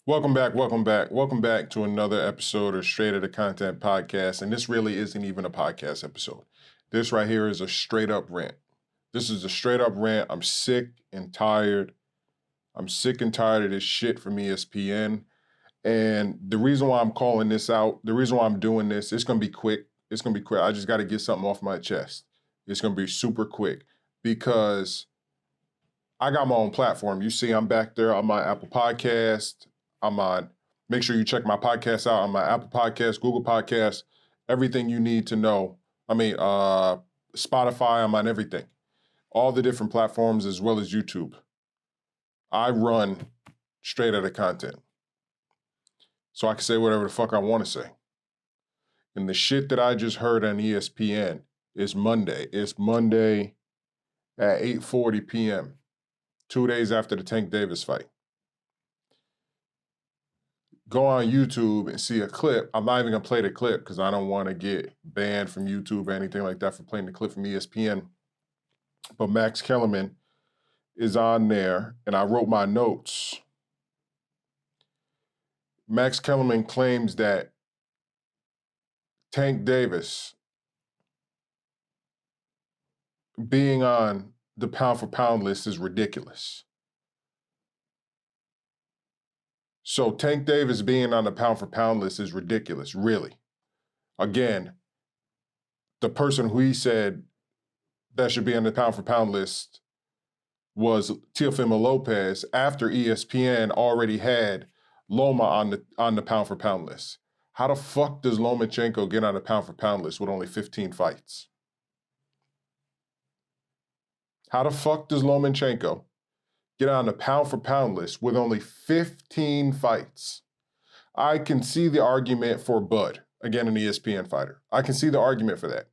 Welcome back, welcome back, welcome back to another episode of Straight Outta Content Podcast. And this really isn't even a podcast episode. This right here is a straight up rant. This is a straight up rant. I'm sick and tired. I'm sick and tired of this shit from ESPN. And the reason why I'm calling this out, the reason why I'm doing this, it's going to be quick. It's going to be quick. I just got to get something off my chest. It's going to be super quick because I got my own platform. You see, I'm back there on my Apple Podcast. Make sure you check my podcast out on my Apple Podcast, Google Podcast, everything you need to know. Spotify, I'm on everything. All the different platforms as well as YouTube. I run Straight Outta Content. So I can say whatever the fuck I want to say. And the shit that I just heard on ESPN is Monday. It's Monday at 8:40 p.m., 2 days after the Tank Davis fight. Go on YouTube and see a clip. I'm not even going to play the clip because I don't want to get banned from YouTube or anything like that for playing the clip from ESPN. But Max Kellerman is on there, and I wrote my notes. Max Kellerman claims that Tank Davis being on the pound-for-pound list is ridiculous. So Tank Davis being on the pound-for-pound list is ridiculous, really. Again, the person who he said that should be on the pound-for-pound list was Teofimo Lopez after ESPN already had Loma on the pound-for-pound list. How the fuck does Lomachenko get on the pound-for-pound list with only 15 fights? How the fuck does Lomachenko get on the pound-for-pound list with only 15 fights? I can see the argument for Bud, again, an ESPN fighter. I can see the argument for that,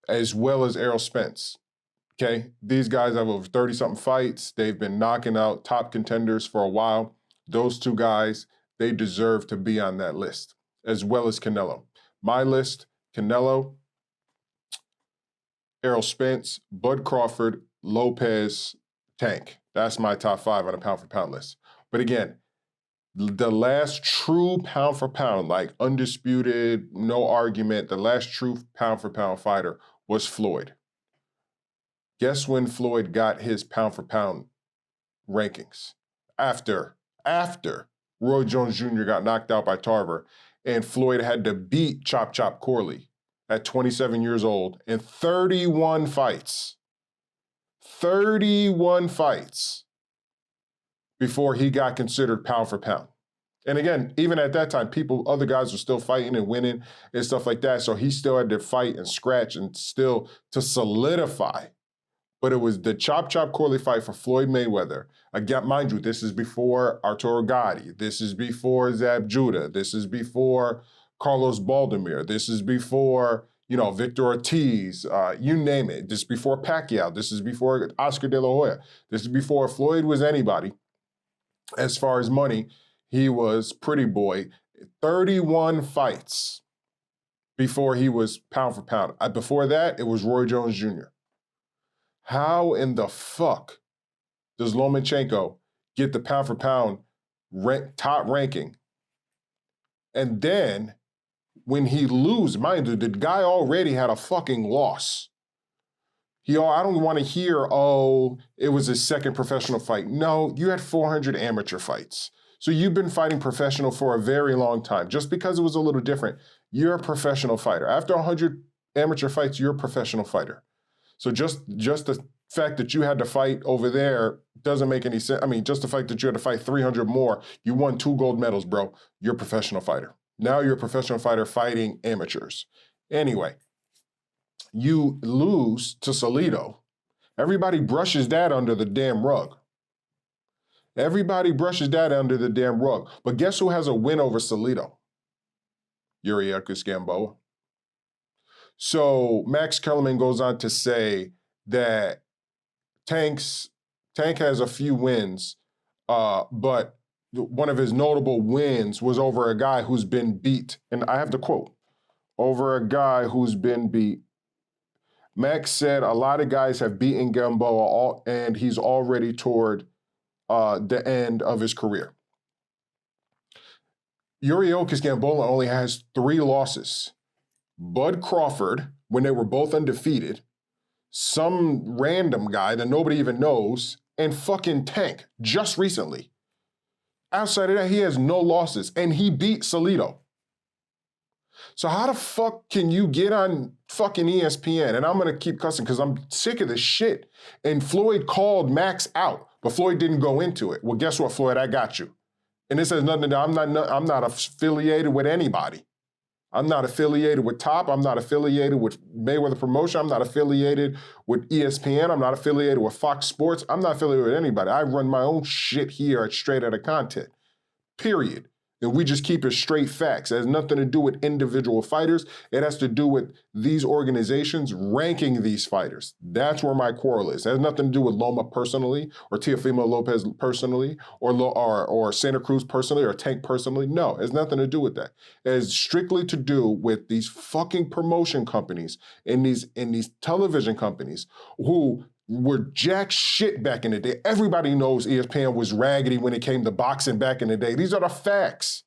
as well as Errol Spence. Okay, these guys have over 30-something fights. They've been knocking out top contenders for a while. Those two guys, they deserve to be on that list, as well as Canelo. My list, Canelo, Errol Spence, Bud Crawford, Lopez, Tank. That's my top five on a pound-for-pound list. But again, the last true pound-for-pound, like undisputed, no argument, the last true pound-for-pound fighter was Floyd. Guess when Floyd got his pound-for-pound rankings? After Roy Jones Jr. got knocked out by Tarver, and Floyd had to beat Chop Chop Corley at 27 years old in 31 fights. 31 fights before he got considered pound for pound. And again, even at that time, other guys were still fighting and winning and stuff like that. So he still had to fight and scratch and still to solidify. But it was the Chop Chop Corley fight for Floyd Mayweather. Again, mind you, this is before Arturo Gatti. This is before Zab Judah. This is before Carlos Baldomir. This is before, Victor Ortiz. You name it. This is before Pacquiao. This is before Oscar De La Hoya. This is before Floyd was anybody. As far as money, he was pretty boy. 31 fights before he was pound for pound. Before that, it was Roy Jones Jr. How in the fuck does Lomachenko get the pound for pound top ranking? And then when he loses, mind you, the guy already had a fucking loss. I don't want to hear, it was his second professional fight. No, you had 400 amateur fights. So you've been fighting professional for a very long time. Just because it was a little different, you're a professional fighter. After 100 amateur fights, you're a professional fighter. So just the fact that you had to fight over there doesn't make any sense. I mean, just the fact that you had to fight 300 more, you won 2 gold medals, bro. You're a professional fighter. Now you're a professional fighter fighting amateurs. Anyway, you lose to Salido. Everybody brushes that under the damn rug. Everybody brushes that under the damn rug. But guess who has a win over Salido? Yuriorkis Gamboa. So Max Kellerman goes on to say that Tank has a few wins, but one of his notable wins was over a guy who's been beat. And I have to quote, over a guy who's been beat. Max said a lot of guys have beaten Gamboa and he's already toward the end of his career. Yuriorkis Gamboa only has 3 losses. Bud Crawford, when they were both undefeated, some random guy that nobody even knows, and fucking Tank just recently. Outside of that, he has no losses, and he beat Salido. So how the fuck can you get on fucking ESPN? And I'm gonna keep cussing because I'm sick of this shit. And Floyd called Max out, but Floyd didn't go into it. Well, guess what, Floyd? I got you. And this has nothing to do. I'm not affiliated with anybody. I'm not affiliated with Top. I'm not affiliated with Mayweather Promotion. I'm not affiliated with ESPN. I'm not affiliated with Fox Sports. I'm not affiliated with anybody. I run my own shit here at Straight Outta Content. Period. And we just keep it straight facts. It has nothing to do with individual fighters. It has to do with these organizations ranking these fighters. That's where my quarrel is. It has nothing to do with Loma personally, or Teofimo Lopez personally, or Santa Cruz personally, or Tank personally. No, it has nothing to do with that. It has strictly to do with these fucking promotion companies and these television companies who were jack shit back in the day. Everybody knows ESPN was raggedy when it came to boxing back in the day. These are the facts.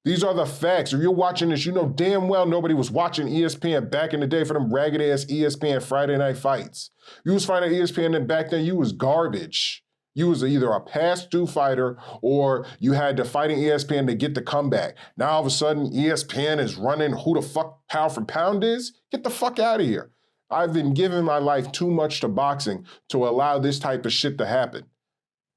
These are the facts. If you're watching this, you know damn well nobody was watching ESPN back in the day for them raggedy-ass ESPN Friday night fights. You was finding ESPN and back then you was garbage. You was either a past-due fighter or you had to fight in ESPN to get the comeback. Now all of a sudden ESPN is running who the fuck pound for pound is? Get the fuck out of here. I've been giving my life too much to boxing to allow this type of shit to happen.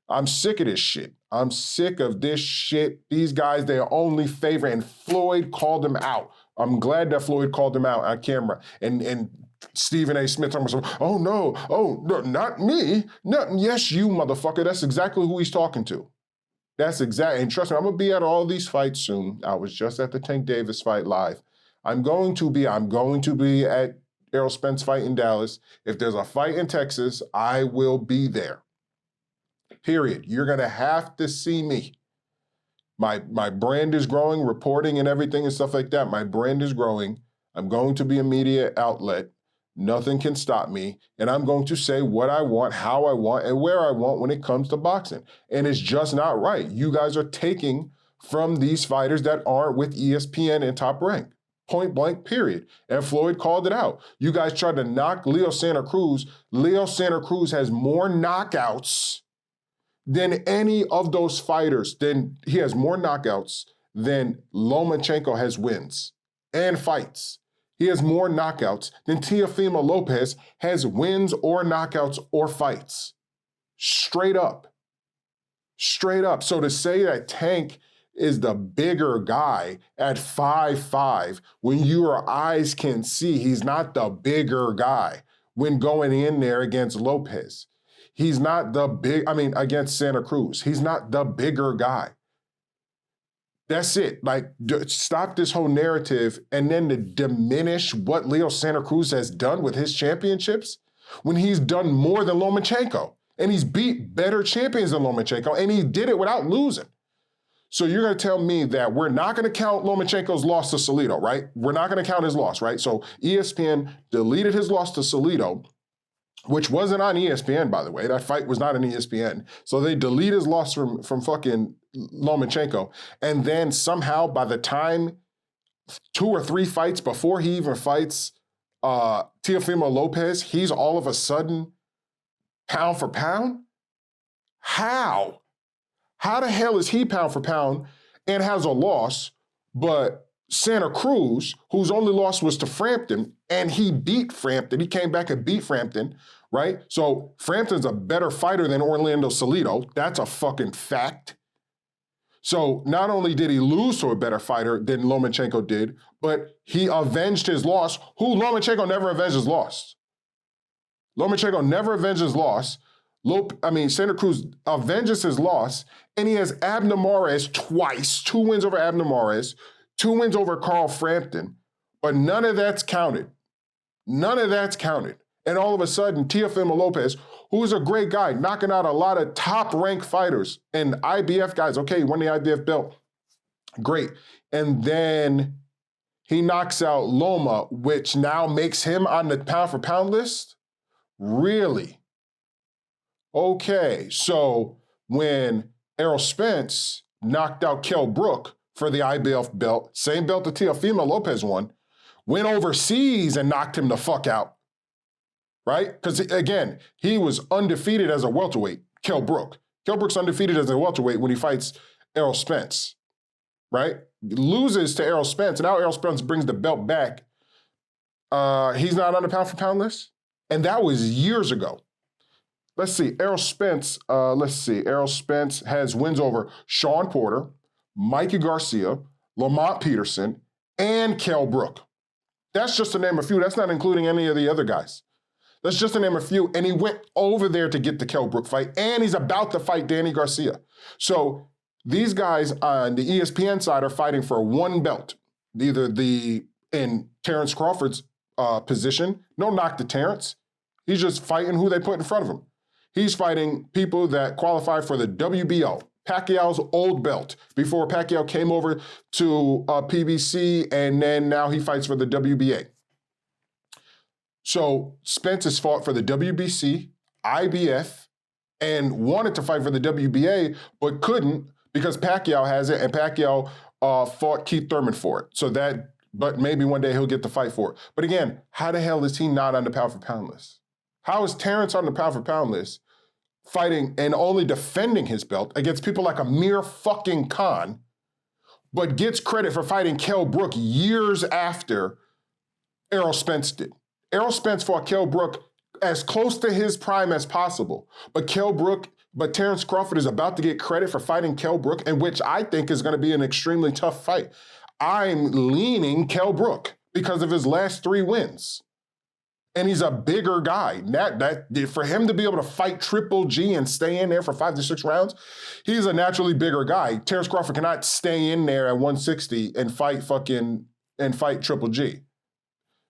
I'm sick of this shit. I'm sick of this shit. These guys, they're only favorite, and Floyd called them out. I'm glad that Floyd called them out on camera. And Stephen A. Smith told me, oh no, not me. Yes, you motherfucker. That's exactly who he's talking to. That's exactly, and trust me, I'm gonna be at all these fights soon. I was just at the Tank Davis fight live. I'm going to be at Errol Spence fight in Dallas. If there's a fight in Texas, I will be there. Period. You're gonna have to see me. My brand is growing, reporting and everything and stuff like that. My brand is growing. I'm going to be a media outlet. Nothing can stop me. And I'm going to say what I want, how I want, and where I want when it comes to boxing. And it's just not right. You guys are taking from these fighters that aren't with ESPN and Top Rank. Point blank, period. And Floyd called it out. You guys tried to knock Leo Santa Cruz. Leo Santa Cruz has more knockouts than any of those fighters. He has more knockouts than Lomachenko has wins and fights. He has more knockouts than Teofimo Lopez has wins or knockouts or fights. Straight up. Straight up. So to say that Tank is the bigger guy at 5'5", when your eyes can see he's not the bigger guy when going in there against Lopez. He's not against Santa Cruz. He's not the bigger guy. That's it. Like, stop this whole narrative and then to diminish what Leo Santa Cruz has done with his championships when he's done more than Lomachenko. And he's beat better champions than Lomachenko, and he did it without losing. So you're gonna tell me that we're not gonna count Lomachenko's loss to Salido, right? We're not gonna count his loss, right? So ESPN deleted his loss to Salido, which wasn't on ESPN, by the way. That fight was not on ESPN. So they delete his loss from fucking Lomachenko. And then somehow by the time 2 or 3 fights before he even fights Teofimo Lopez, he's all of a sudden pound for pound? How? How the hell is he pound for pound and has a loss, but Santa Cruz, whose only loss was to Frampton, and he beat Frampton. He came back and beat Frampton, right? So Frampton's a better fighter than Orlando Salido. That's a fucking fact. So not only did he lose to a better fighter than Lomachenko did, but he avenged his loss, who Lomachenko never avenged his loss. Lomachenko never avenged his loss. Santa Cruz avenges his loss, and he has Abner Mares twice, 2 wins over Abner Mares, 2 wins over Carl Frampton, but none of that's counted. None of that's counted. And all of a sudden, Teofimo Lopez, who is a great guy, knocking out a lot of top-ranked fighters and IBF guys. Okay, he won the IBF belt. Great. And then he knocks out Loma, which now makes him on the pound-for-pound list? Really? Okay, so when Errol Spence knocked out Kell Brook, for the IBF belt, same belt that Teofimo Lopez won, went overseas and knocked him the fuck out, right? Because, again, he was undefeated as a welterweight, Kell Brook. Kell Brook's undefeated as a welterweight when he fights Errol Spence, right? Loses to Errol Spence, and now Errol Spence brings the belt back. He's not on the pound-for-pound list, and that was years ago. Let's see, Errol Spence has wins over Sean Porter, Mikey Garcia, Lamont Peterson, and Kell Brook. That's just to name a few. That's not including any of the other guys. That's just to name a few. And he went over there to get the Kell Brook fight, and he's about to fight Danny Garcia. So these guys on the ESPN side are fighting for one belt, either in Terrence Crawford's position. No knock to Terrence. He's just fighting who they put in front of him. He's fighting people that qualify for the WBO, Pacquiao's old belt, before Pacquiao came over to PBC, and then now he fights for the WBA. So Spence has fought for the WBC, IBF, and wanted to fight for the WBA, but couldn't because Pacquiao has it, and Pacquiao fought Keith Thurman for it. But maybe one day he'll get the fight for it. But again, how the hell is he not on the pound-for-pound list? How is Terrence on the pound-for-pound list fighting and only defending his belt against people like Amir fucking Khan, but gets credit for fighting Kell Brook years after Errol Spence did? Errol Spence fought Kell Brook as close to his prime as possible, but Terrence Crawford is about to get credit for fighting Kell Brook, and which I think is going to be an extremely tough fight. I'm leaning Kell Brook because of his last 3 wins. And he's a bigger guy. For him to be able to fight Triple G and stay in there for 5 to 6 rounds, he's a naturally bigger guy. Terrence Crawford cannot stay in there at 160 and fight Triple G.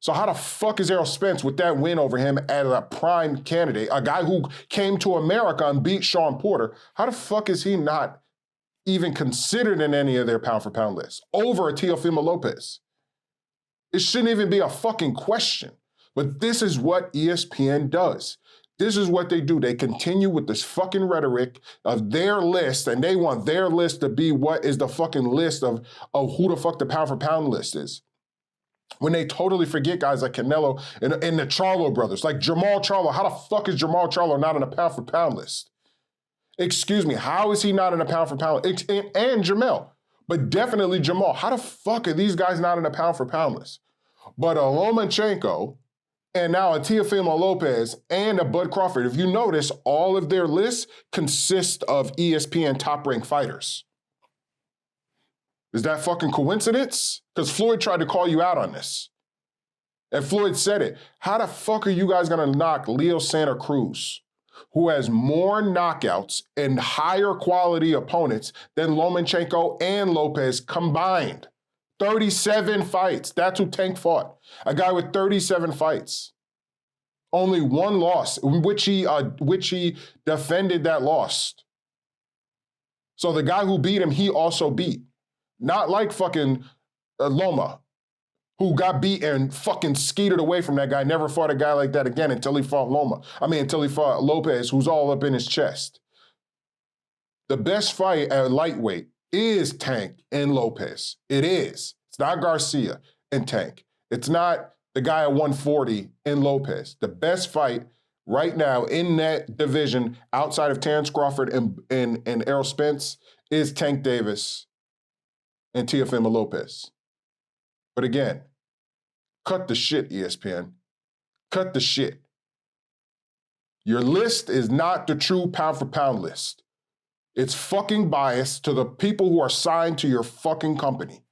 So how the fuck is Errol Spence with that win over him as a prime candidate, a guy who came to America and beat Sean Porter? How the fuck is he not even considered in any of their pound-for-pound lists over a Teofimo Lopez? It shouldn't even be a fucking question. But this is what ESPN does. This is what they do. They continue with this fucking rhetoric of their list, and they want their list to be what is the fucking list of who the fuck the pound-for-pound list is. When they totally forget guys like Canelo and the Charlo brothers, like Jamal Charlo. How the fuck is Jamal Charlo not on a pound-for-pound list? Excuse me, how is he not in a pound-for-pound list? And Jamel, but definitely Jamal. How the fuck are these guys not in a pound-for-pound list? But a Lomachenko and now a Teofimo Lopez and a Bud Crawford, if you notice, all of their lists consist of ESPN top-ranked fighters. Is that fucking coincidence? Because Floyd tried to call you out on this. And Floyd said it. How the fuck are you guys gonna knock Leo Santa Cruz, who has more knockouts and higher quality opponents than Lomachenko and Lopez combined? 37 fights. That's who Tank fought. A guy with 37 fights. Only 1 loss, which he defended that loss. So the guy who beat him, he also beat. Not like fucking Loma, who got beat and fucking skeeted away from that guy. Never fought a guy like that again until he fought until he fought Lopez, who's all up in his chest. The best fight at lightweight is Tank and Lopez. It is. It's not Garcia and Tank. It's not the guy at 140 and Lopez. The best fight right now in that division outside of Terrence Crawford and Errol Spence is Tank Davis and Teofimo Lopez. But again, cut the shit, ESPN. Cut the shit. Your list is not the true pound-for-pound list. It's fucking biased to the people who are signed to your fucking company.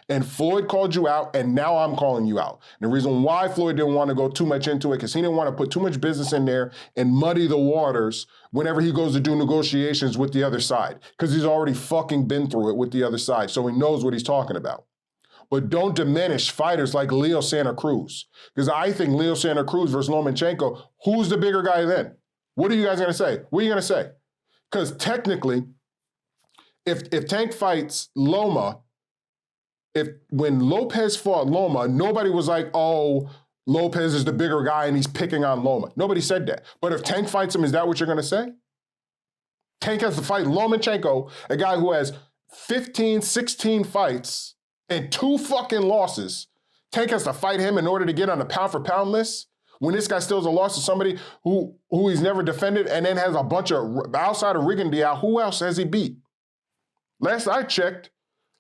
And Floyd called you out, and now I'm calling you out. And the reason why Floyd didn't want to go too much into it, because he didn't want to put too much business in there and muddy the waters whenever he goes to do negotiations with the other side, because he's already fucking been through it with the other side, so he knows what he's talking about. But don't diminish fighters like Leo Santa Cruz, because I think Leo Santa Cruz versus Lomachenko, who's the bigger guy then? What are you guys going to say? What are you going to say? Because technically, if Tank fights Loma, when Lopez fought Loma, nobody was like, oh, Lopez is the bigger guy and he's picking on Loma. Nobody said that. But if Tank fights him, is that what you're going to say? Tank has to fight Lomachenko, a guy who has 15, 16 fights and 2 fucking losses. Tank has to fight him in order to get on the pound for pound list. When this guy still has a loss to somebody who he's never defended and then has a bunch of, outside of Rigondeaux, who else has he beat? Last I checked,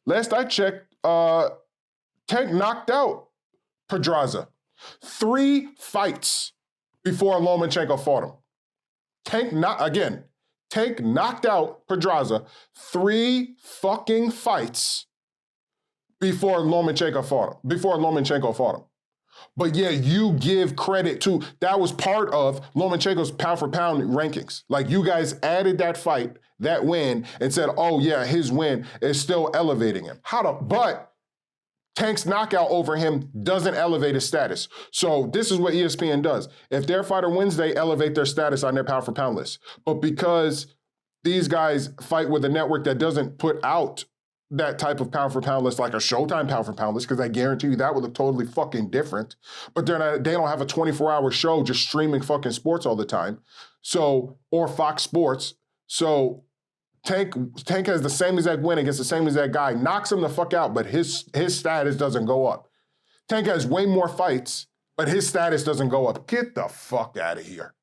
Tank knocked out Pedraza 3 fights before Lomachenko fought him. Tank knocked out Pedraza 3 fucking fights before Lomachenko fought him. But yeah, you give credit to, that was part of Lomachenko's pound for pound rankings. Like, you guys added that fight, that win, and said, oh yeah, his win is still elevating him. But Tank's knockout over him doesn't elevate his status. So this is what ESPN does. If their fighter wins, they elevate their status on their pound for pound list. But because these guys fight with a network that doesn't put out that type of pound for pound list, like a Showtime pound for pound list, because I guarantee you that would look totally fucking different. But they don't have a 24-hour show just streaming fucking sports all the time. So, or Fox Sports. So Tank has the same exact win against the same exact guy, knocks him the fuck out, but his status doesn't go up. Tank has way more fights, but his status doesn't go up. Get the fuck out of here.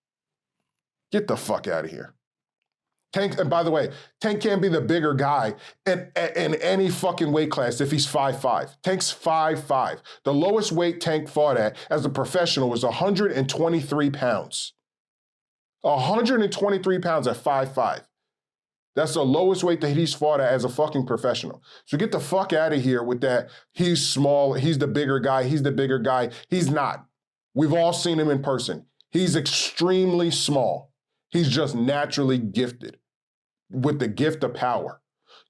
Get the fuck out of here. Tank, and by the way, Tank can't be the bigger guy in any fucking weight class if he's 5'5". Tank's 5'5". The lowest weight Tank fought at as a professional was 123 pounds. 123 pounds at 5'5". That's the lowest weight that he's fought at as a fucking professional. So get the fuck out of here with that. He's small, he's the bigger guy, He's not. We've all seen him in person. He's extremely small. He's just naturally gifted with the gift of power.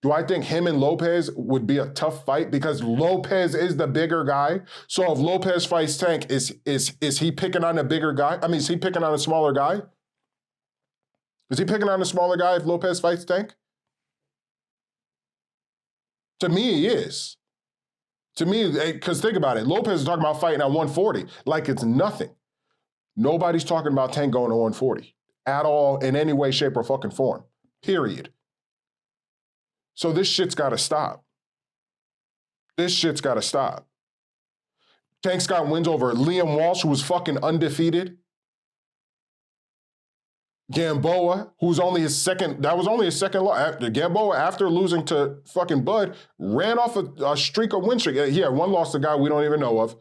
Do I think him and Lopez would be a tough fight? Because Lopez is the bigger guy. So if Lopez fights Tank, is he picking on a bigger guy? I mean, is he picking on a smaller guy? Is he picking on a smaller guy if Lopez fights Tank? To me, he is. To me, because think about it. Lopez is talking about fighting at 140 like it's nothing. Nobody's talking about Tank going to 140 at all in any way, shape, or fucking form. Period. So this shit's got to stop. Tank's got wins over Liam Walsh, who was fucking undefeated. Gamboa, who's only his second, that was only his second loss. Gamboa, after losing to fucking Bud, ran off a streak of win streak. He had one loss to a guy we don't even know of,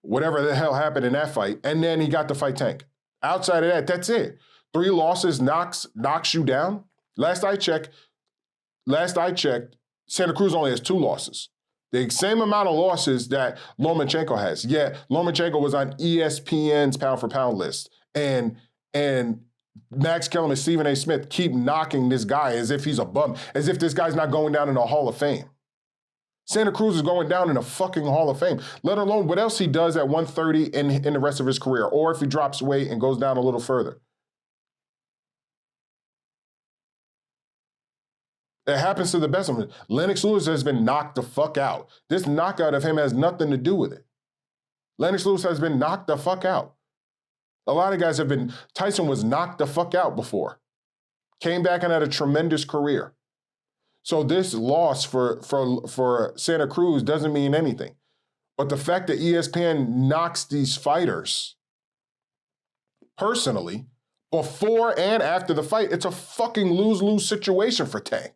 whatever the hell happened in that fight, and then he got to fight Tank. Outside of that, that's it. 3 losses knocks you down. Last I checked, Santa Cruz only has 2 losses. The same amount of losses that Lomachenko has. Yet Lomachenko was on ESPN's pound for pound list. And Max Kellerman and Stephen A. Smith keep knocking this guy as if he's a bum, as if this guy's not going down in the Hall of Fame. Santa Cruz is going down in a fucking Hall of Fame, let alone what else he does at 130 in the rest of his career, or if he drops weight and goes down a little further. It happens to the best of them. Lennox Lewis has been knocked the fuck out. This knockout of him has nothing to do with it. Lennox Lewis has been knocked the fuck out. A lot of guys have been, Tyson was knocked the fuck out before. Came back and had a tremendous career. So this loss for Santa Cruz doesn't mean anything. But the fact that ESPN knocks these fighters personally, before and after the fight, it's a fucking lose-lose situation for Tank.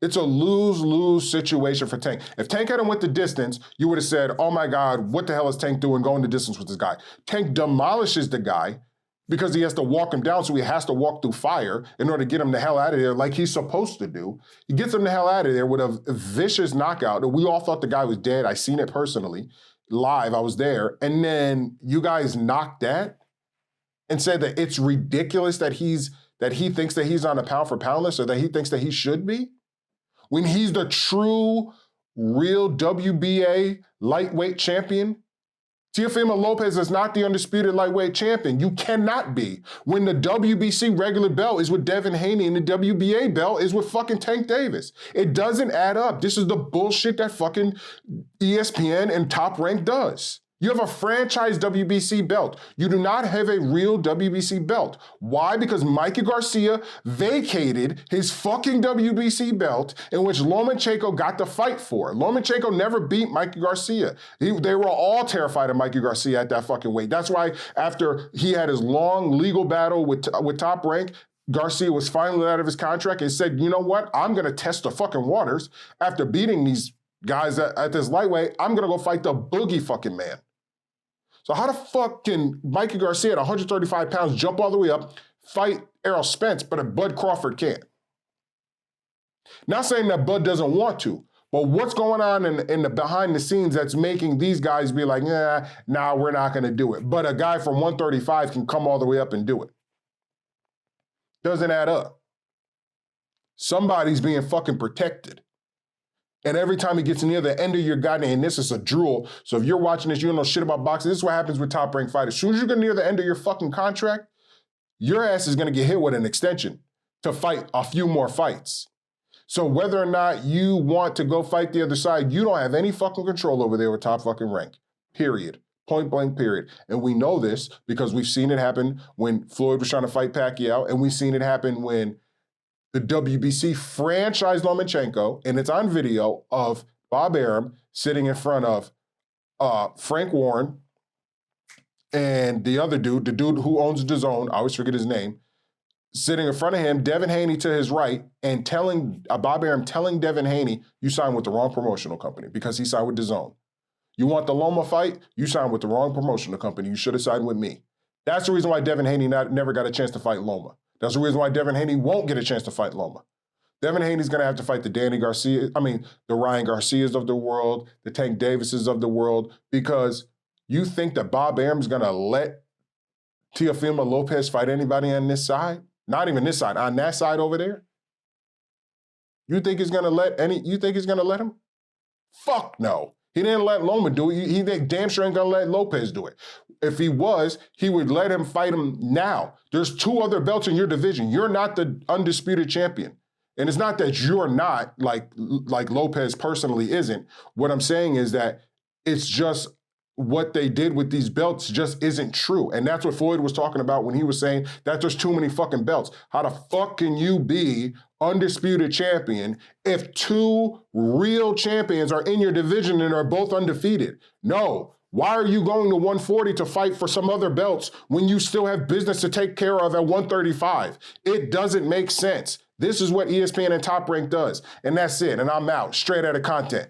It's a lose-lose situation for Tank. If Tank hadn't went the distance, you would have said, oh my God, what the hell is Tank doing going the distance with this guy? Tank demolishes the guy because he has to walk him down, so he has to walk through fire in order to get him the hell out of there like he's supposed to do. He gets him the hell out of there with a vicious knockout. We all thought the guy was dead. I seen it personally, live, I was there. And then you guys knocked that and said that it's ridiculous that he thinks that he's on a pound for pound list, or that he thinks that he should be, when he's the true, real WBA lightweight champion. Teofimo Lopez is not the undisputed lightweight champion. You cannot be. When the WBC regular belt is with Devin Haney and the WBA belt is with fucking Tank Davis. It doesn't add up. This is the bullshit that fucking ESPN and Top Rank does. You have a franchise WBC belt. You do not have a real WBC belt. Why? Because Mikey Garcia vacated his fucking WBC belt in which Lomachenko got the fight for. Lomachenko never beat Mikey Garcia. They were all terrified of Mikey Garcia at that fucking weight. That's why after he had his long legal battle with Top Rank, Garcia was finally out of his contract and said, you know what? I'm going to test the fucking waters. After beating these guys at this lightweight, I'm going to go fight the boogie fucking man. So how the fuck can Mikey Garcia at 135 pounds jump all the way up, fight Errol Spence, but Bud Crawford can't? Not saying that Bud doesn't want to, but what's going on in the behind the scenes that's making these guys be like, nah, we're not gonna do it. But a guy from 135 can come all the way up and do it. Doesn't add up. Somebody's being fucking protected. And every time he gets near the end of your goddamn, and this is a drool, so if you're watching this, you don't know shit about boxing, this is what happens with top-ranked fighters. As soon as you get near the end of your fucking contract, your ass is gonna get hit with an extension to fight a few more fights. So whether or not you want to go fight the other side, you don't have any fucking control over there with Top fucking Rank, period. Point blank, period. And we know this because we've seen it happen when Floyd was trying to fight Pacquiao, and we've seen it happen when the WBC franchised Lomachenko, and it's on video of Bob Arum sitting in front of Frank Warren and the other dude, the dude who owns DAZN, I always forget his name, sitting in front of him, Devin Haney to his right, and telling Bob Arum telling Devin Haney, you signed with the wrong promotional company because he signed with DAZN. You want the Loma fight? You signed with the wrong promotional company. You should have signed with me. That's the reason why Devin Haney never got a chance to fight Loma. That's the reason why Devin Haney won't get a chance to fight Loma. Devin Haney's gonna have to fight the Ryan Garcias of the world, the Tank Davises of the world, because you think that Bob Arum's gonna let Teofimo Lopez fight anybody on this side? Not even this side, on that side over there? You think he's gonna let him? Fuck no. He didn't let Loma do it. He damn sure ain't gonna let Lopez do it. If he was, he would let him fight him now. There's 2 other belts in your division. You're not the undisputed champion. And it's not that you're not, like Lopez personally isn't. What I'm saying is that it's just what they did with these belts just isn't true. And that's what Floyd was talking about when he was saying that there's too many fucking belts. How the fuck can you be undisputed champion if 2 real champions are in your division and are both undefeated? No. Why are you going to 140 to fight for some other belts when you still have business to take care of at 135? It doesn't make sense. This is what ESPN and Top Rank does. And that's it. And I'm out. Straight out of content.